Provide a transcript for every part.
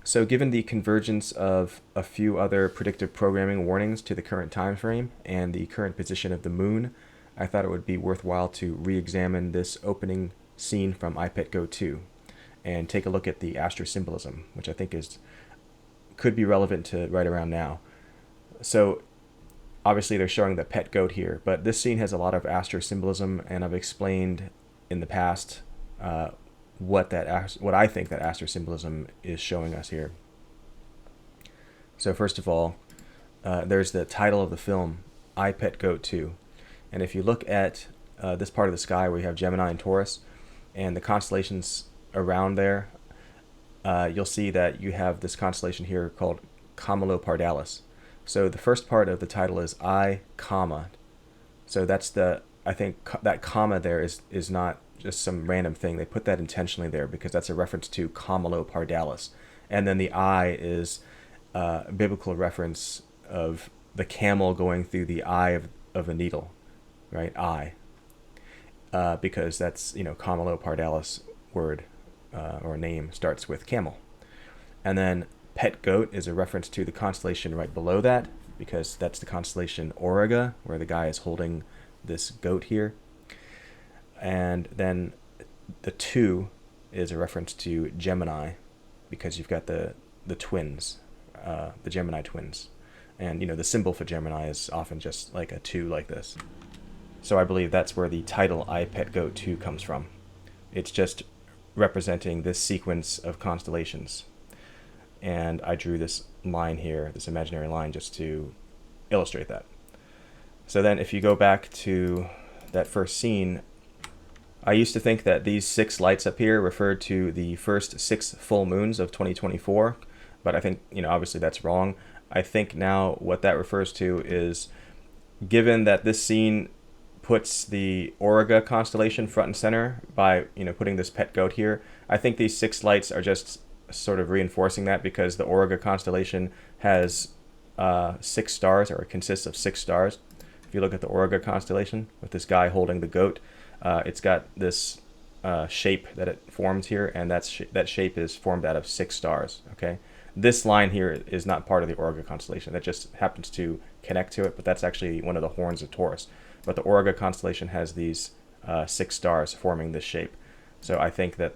So given the convergence of a few other predictive programming warnings to the current time frame and the current position of the moon, I thought it would be worthwhile to re-examine this opening scene from Ipet Goat 2 and take a look at the astrosymbolism, which I think could be relevant to right around now. So obviously they're showing the pet goat here, but this scene has a lot of astrosymbolism, and I've explained in the past what I think that astrosymbolism is showing us here. So first of all, there's the title of the film, Ipet Goat 2. And if you look at this part of the sky where you have Gemini and Taurus and the constellations around there, you'll see that you have this constellation here called Camelopardalis. So the first part of the title is I, comma. So I think that comma there is not just some random thing. They put that intentionally there because that's a reference to Camelopardalis. And then the I is a biblical reference of the camel going through the eye of a needle, right? Eye. Because that's, Camelopardalis word or name starts with camel. And then pet goat is a reference to the constellation right below that, because that's the constellation Auriga, where the guy is holding this goat here. And then the 2 is a reference to Gemini, because you've got the twins, the Gemini twins. And, the symbol for Gemini is often just like a 2 like this. So I believe that's where the title Ipet Goat 2 comes from. It's just representing this sequence of constellations. And I drew this line here, this imaginary line, just to illustrate that. So then if you go back to that first scene, I used to think that these 6 lights up here referred to the first 6 full moons of 2024, but I think, obviously that's wrong. I think now what that refers to is, given that this scene puts the Auriga constellation front and center by, putting this pet goat here, I think these 6 lights are just sort of reinforcing that, because the Auriga constellation has 6 stars, or it consists of 6 stars. If you look at the Auriga constellation with this guy holding the goat, it's got this shape that it forms here, and that shape is formed out of 6 stars. Okay, this line here is not part of the Auriga constellation. That just happens to connect to it, but that's actually one of the horns of Taurus. But the Auriga constellation has these 6 stars forming this shape. So I think that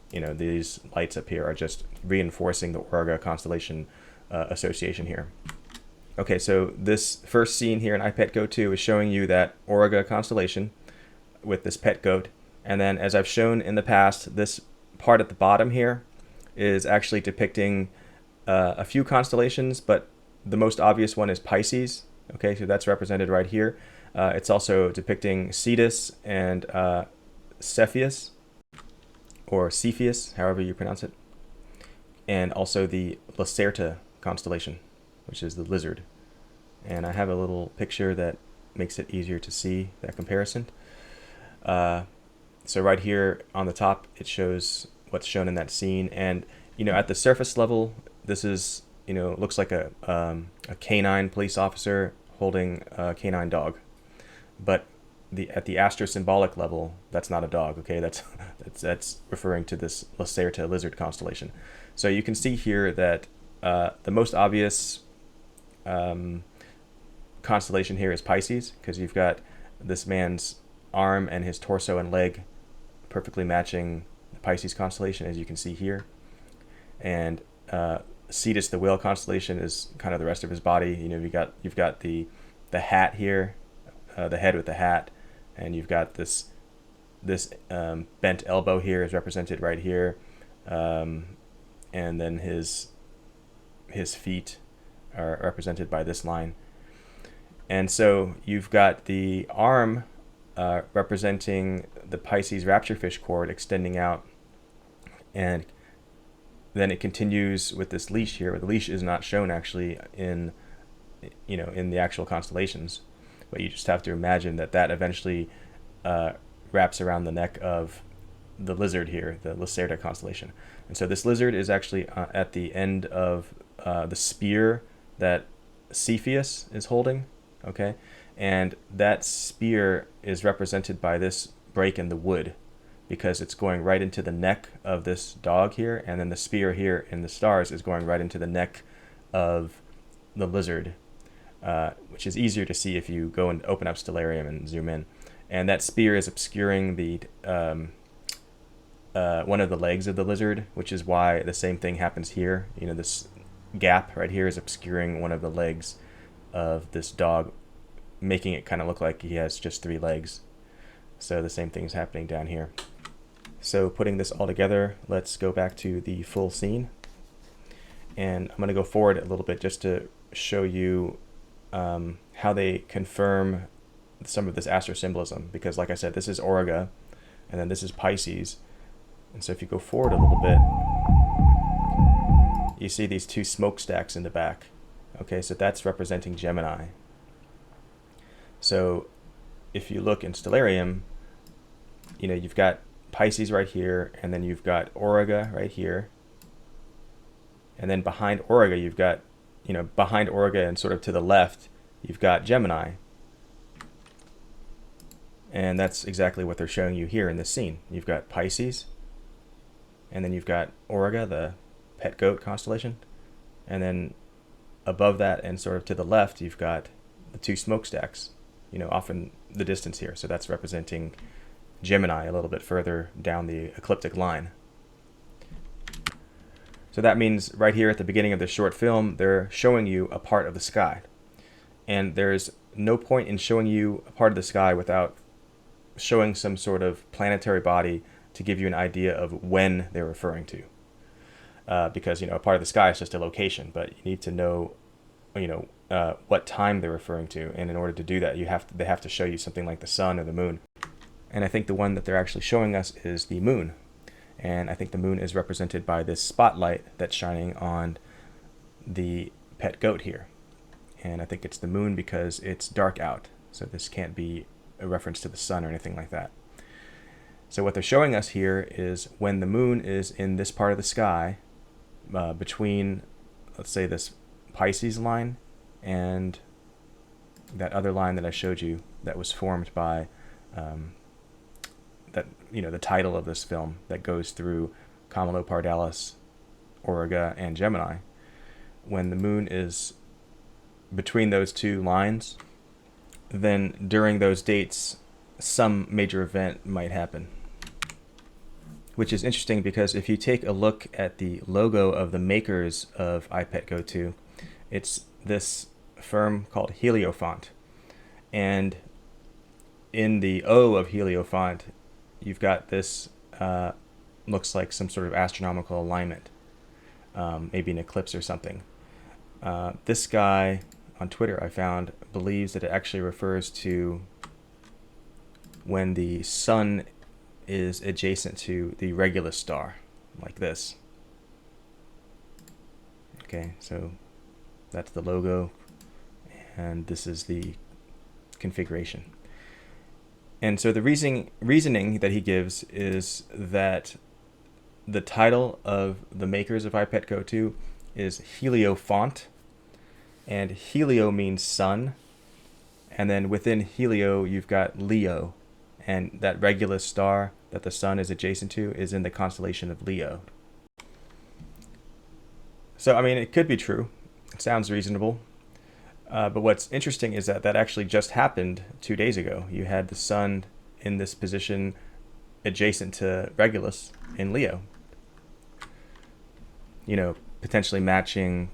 these lights up here are just reinforcing the Auriga constellation association here. Okay, so this first scene here in Ipet Goat 2 is showing you that Auriga constellation with this pet goat. And then, as I've shown in the past, this part at the bottom here is actually depicting a few constellations, but the most obvious one is Pisces. Okay, so that's represented right here. It's also depicting Cetus and Cepheus, or Cepheus, however you pronounce it, and also the Lacerta constellation, which is the lizard. And I have a little picture that makes it easier to see that comparison. So right here on the top, it shows what's shown in that scene. And, at the surface level, this is, looks like a canine police officer holding a canine dog. But at the astrosymbolic level, that's not a dog, okay? That's referring to this Lacerta lizard constellation. So you can see here that the most obvious constellation here is Pisces, because you've got this man's arm and his torso and leg perfectly matching the Pisces constellation, as you can see here. And Cetus, the whale constellation, is kind of the rest of his body. You've got the hat here, the head with the hat, and you've got this bent elbow here is represented right here, and then his feet are represented by this line. And so you've got the arm representing the Pisces rapturefish cord extending out, and then it continues with this leash here. The leash is not shown actually in the actual constellations, but you just have to imagine that eventually wraps around the neck of the lizard here, the Lacerta constellation. And so this lizard is actually at the end of the spear that Cepheus is holding, okay? And that spear is represented by this break in the wood. because it's going right into the neck of this dog here, and then the spear here in the stars is going right into the neck of the lizard, which is easier to see if you go and open up Stellarium and zoom in. And that spear is obscuring the one of the legs of the lizard, which is why the same thing happens here. You know, this gap right here is obscuring one of the legs of this dog, making it kind of look like he has just 3 legs. So the same thing is happening down here. So putting this all together, let's go back to the full scene. And I'm going to go forward a little bit just to show you how they confirm some of this astrosymbolism. Because like I said, this is Auriga, and then this is Pisces. And so if you go forward a little bit, you see these 2 smokestacks in the back. Okay, so that's representing Gemini. So if you look in Stellarium, you know, you've got Pisces right here, and then you've got Auriga right here. And then behind Auriga, you've got, you know, behind Auriga and sort of to the left, you've got Gemini. And that's exactly what they're showing you here in this scene. You've got Pisces, and then you've got Auriga, the Ipet Goat constellation. And then above that and sort of to the left, you've got the 2 smokestacks, you know, off in the distance here. So that's representing Gemini a little bit further down the ecliptic line. So that means right here at the beginning of the short film, they're showing you a part of the sky. And there's no point in showing you a part of the sky without showing some sort of planetary body to give you an idea of when they're referring to. Because, you know, a part of the sky is just a location, but you need to know, you know, what time they're referring to. And in order to do that, they have to show you something like the sun or the moon. And I think the one that they're actually showing us is the moon. And I think the moon is represented by this spotlight that's shining on the Ipet Goat here. And I think it's the moon because it's dark out. So this can't be a reference to the sun or anything like that. So what they're showing us here is when the moon is in this part of the sky, between, let's say, this Pisces line and that other line that I showed you that was formed by that, you know, the title of this film that goes through Camelopardalis, Auriga, and Gemini. When the moon is between those 2 lines, then during those dates, some major event might happen. Which is interesting because if you take a look at the logo of the makers of Ipet Goat 2, it's this firm called Heliofant. And in the O of Heliofant, you've got this, looks like some sort of astronomical alignment, maybe an eclipse or something. This guy on Twitter I found believes that it actually refers to when the sun is adjacent to the Regulus star, like this. Okay, so that's the logo, and this is the configuration. And so the reasoning that he gives is that the title of the makers of Ipet Goat 2 is Heliofant, and Helio means sun, and then within Helio you've got Leo, and that Regulus star that the sun is adjacent to is in the constellation of Leo. So, I mean, it could be true. It sounds reasonable. But what's interesting is that actually just happened 2 days ago. You had the sun in this position adjacent to Regulus in Leo. You know, potentially matching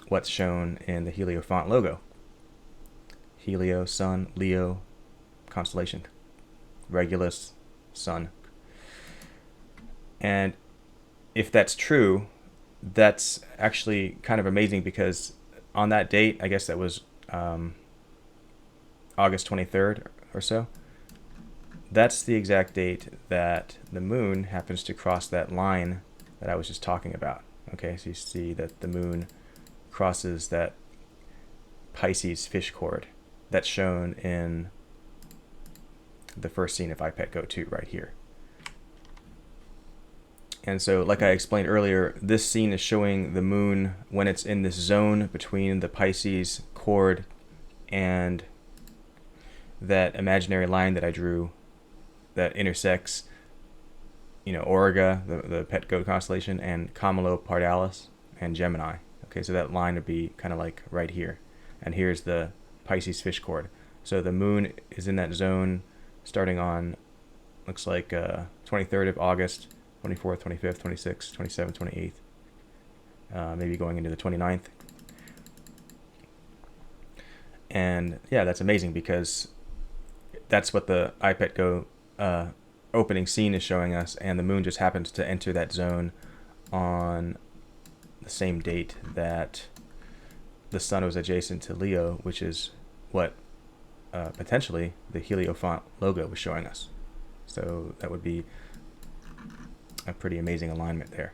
what's shown in the Heliofant logo. Helio, sun, Leo, constellation. Regulus, sun. And if that's true, that's actually kind of amazing because on that date, I guess that was August 23rd or so, that's the exact date that the moon happens to cross that line that I was just talking about. Okay, so you see that the moon crosses that Pisces fish cord that's shown in the first scene of Ipet Goat 2 right here. And so, like I explained earlier, this scene is showing the moon when it's in this zone between the Pisces cord and that imaginary line that I drew that intersects Auriga, the Ipet Goat constellation, and Camelopardalis and Gemini. Okay, so that line would be kind of like right here. And here's the Pisces fish cord. So the moon is in that zone starting on, looks like 23rd of August, 24th, 25th, 26th, 27th, 28th, maybe going into the 29th. And yeah, that's amazing because that's what the Ipet Goat opening scene is showing us, and the moon just happens to enter that zone on the same date that the sun was adjacent to Leo, which is what potentially the Heliofant logo was showing us. So that would be a pretty amazing alignment there.